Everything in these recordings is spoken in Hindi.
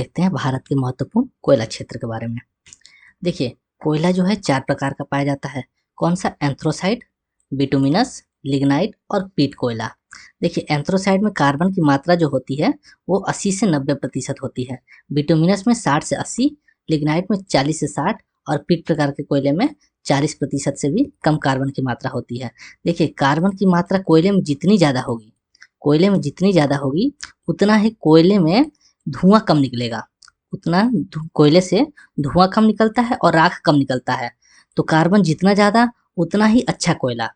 देखते हैं भारत के महत्वपूर्ण कोयला क्षेत्र के बारे में। देखिए, कोयला जो है 4 प्रकार का पाया जाता है। कौन सा? एंथ्रोसाइट, बिटुमिनस, लिग्नाइट और पीट कोयला। देखिए, एंथ्रोसाइट में कार्बन की मात्रा जो होती है वो 80 से 90% होती है। बिटुमिनस में 60 से 80, लिग्नाइट में 40 से 60 और पीट प्रकार के कोयले में 40% से भी कम कार्बन की मात्रा होती है। देखिए, कार्बन की मात्रा कोयले में जितनी ज़्यादा होगी, उतना ही कोयले में धुआं कम निकलेगा, कोयले से धुआं कम निकलता है और राख कम निकलता है। तो कार्बन जितना ज़्यादा उतना ही अच्छा कोयला।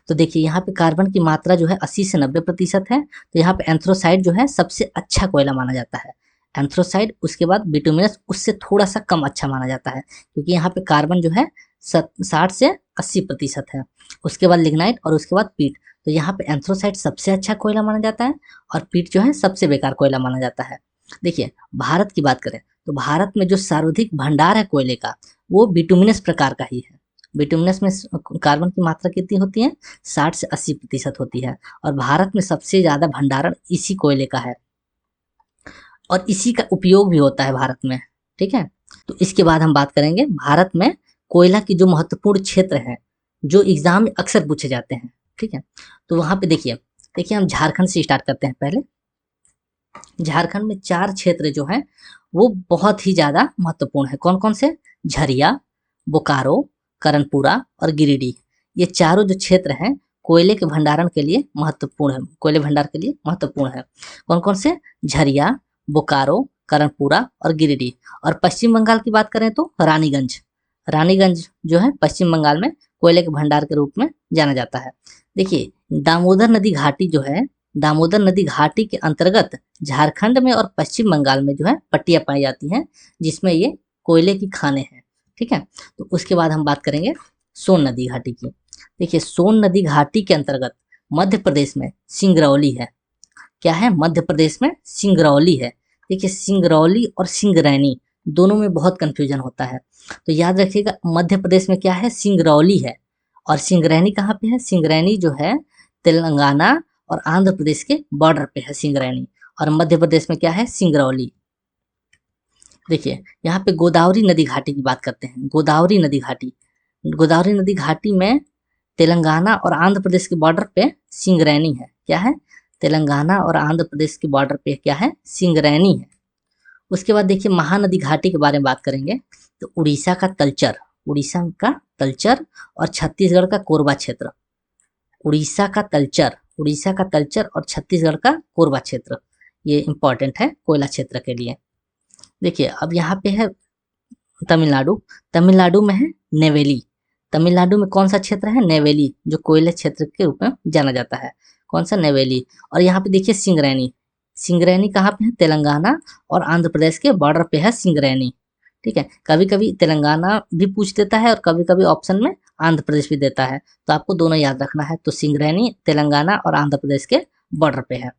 तो देखिए, यहाँ पे कार्बन की मात्रा जो है 80 से 90% है। तो यहाँ पे एंथ्रोसाइट जो है सबसे अच्छा कोयला माना जाता है। एंथ्रोसाइट, उसके बाद बिटुमिनस उससे थोड़ा सा कम अच्छा माना जाता है, क्योंकि यहाँ पे कार्बन जो है 60 से 80% है। उसके बाद लिग्नाइट और उसके बाद पीट। तो यहाँ पे एंथ्रोसाइट सबसे अच्छा कोयला माना जाता है और पीट जो है सबसे बेकार कोयला माना जाता है। देखिए, भारत की बात करें तो भारत में जो सर्वाधिक भंडार है कोयले का वो बिटुमिनस प्रकार का ही है। बिटुमिनस में कार्बन की मात्रा कितनी होती है? 60 से 80% होती है और भारत में सबसे ज़्यादा भंडारण इसी कोयले का है और इसी का उपयोग भी होता है भारत में। ठीक है, तो इसके बाद हम बात करेंगे भारत में कोयला की जो महत्वपूर्ण क्षेत्र हैं जो एग्जाम में अक्सर पूछे जाते हैं। ठीक है, तो वहाँ पे देखिए हम झारखंड से स्टार्ट करते हैं। पहले झारखंड में 4 क्षेत्र जो हैं वो बहुत ही ज़्यादा महत्वपूर्ण है। कौन कौन से? झरिया, बोकारो, करनपुरा और गिरिडीह। ये चारों जो क्षेत्र हैं कोयले के भंडारण के लिए महत्वपूर्ण है, कोयले भंडार के लिए महत्वपूर्ण है। कौन कौन से? झरिया, बोकारो, करनपुरा और गिरिडीह। और पश्चिम बंगाल की बात करें तो रानीगंज जो है पश्चिम बंगाल में कोयले के भंडार के रूप में जाना जाता है। देखिए, दामोदर नदी घाटी जो है, दामोदर नदी घाटी के अंतर्गत झारखंड में और पश्चिम बंगाल में जो है पट्टियां पाई जाती हैं जिसमें ये कोयले की खानें हैं। ठीक है, तो उसके बाद हम बात करेंगे सोन नदी घाटी की। देखिए, सोन नदी घाटी के अंतर्गत मध्य प्रदेश में सिंगरौली है। क्या है? मध्य प्रदेश में सिंगरौली है। देखिए, सिंगरौली और सिंगरैनी दोनों में बहुत कंफ्यूजन होता है, तो याद रखिएगा मध्य प्रदेश में क्या है? सिंगरौली है। और सिंगरैनी कहाँ पे है? सिंगरैनी जो है तेलंगाना और आंध्र प्रदेश के बॉर्डर पे है सिंगरैनी, और मध्य प्रदेश में क्या है? सिंगरौली। देखिए, यहाँ पे गोदावरी नदी घाटी की बात करते हैं। गोदावरी नदी घाटी में तेलंगाना और आंध्र प्रदेश के बॉर्डर पे सिंगरैनी है। क्या है? तेलंगाना और आंध्र प्रदेश के बॉर्डर पे क्या है? सिंगरैनी है। उसके बाद देखिए, महानदी घाटी के बारे में बात करेंगे तो उड़ीसा का तलचर और छत्तीसगढ़ का कोरबा क्षेत्र। उड़ीसा का तलचर और छत्तीसगढ़ का कोरबा क्षेत्र, ये इंपॉर्टेंट है कोयला क्षेत्र के लिए। देखिए, अब यहाँ पे है तमिलनाडु में है नेवेली। तमिलनाडु में कौन सा क्षेत्र है? नेवेली, जो कोयले क्षेत्र के रूप में जाना जाता है। कौन सा? नेवेली। और यहाँ पे देखिए सिंगरैनी कहाँ पे है? तेलंगाना और आंध्र प्रदेश के बॉर्डर पे है सिंगरैनी। ठीक है, कभी कभी तेलंगाना भी पूछ देता है और कभी कभी ऑप्शन में आंध्र प्रदेश भी देता है, तो आपको दोनों याद रखना है। तो सिंगरैनी तेलंगाना और आंध्र प्रदेश के बॉर्डर पे है।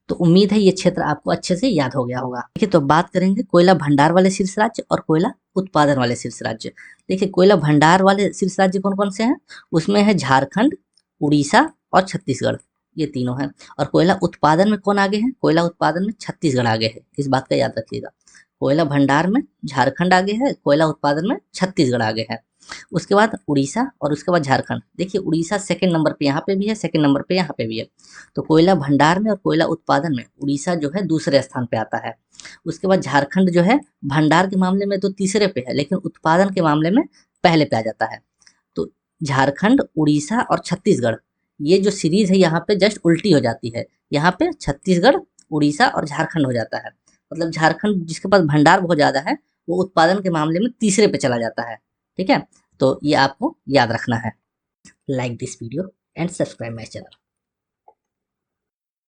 तो उम्मीद है ये क्षेत्र आपको अच्छे से याद हो गया होगा। देखिए, तो बात करेंगे कोयला भंडार वाले शीर्ष राज्य और कोयला उत्पादन वाले शीर्ष राज्य। देखिए, कोयला भंडार वाले शीर्ष राज्य कौन कौन से हैं? उसमें है झारखंड, उड़ीसा और छत्तीसगढ़, ये तीनों हैं। और कोयला उत्पादन में कौन आगे है? कोयला उत्पादन में छत्तीसगढ़ आगे है, इस बात का याद रखिएगा। कोयला भंडार में झारखंड आगे है, कोयला उत्पादन में छत्तीसगढ़ आगे है। उसके बाद उड़ीसा और उसके बाद झारखंड। देखिए, उड़ीसा सेकंड नंबर पे यहाँ पे भी है, सेकंड नंबर पे यहाँ पे भी है। तो कोयला भंडार में और कोयला उत्पादन में उड़ीसा जो है दूसरे स्थान पे आता है। उसके बाद झारखंड जो है भंडार के मामले में तो तीसरे पे है, लेकिन उत्पादन के मामले में पहले पे आ जाता है। तो झारखंड, उड़ीसा और छत्तीसगढ़, ये जो सीरीज है यहाँ पे जस्ट उल्टी हो जाती है। यहाँ पे छत्तीसगढ़, उड़ीसा और झारखंड हो जाता है। मतलब झारखंड जिसके पास भंडार बहुत ज्यादा है वो उत्पादन के मामले में तीसरे पे चला जाता है। ठीक है, तो ये आपको याद रखना है। Like this video and subscribe my channel.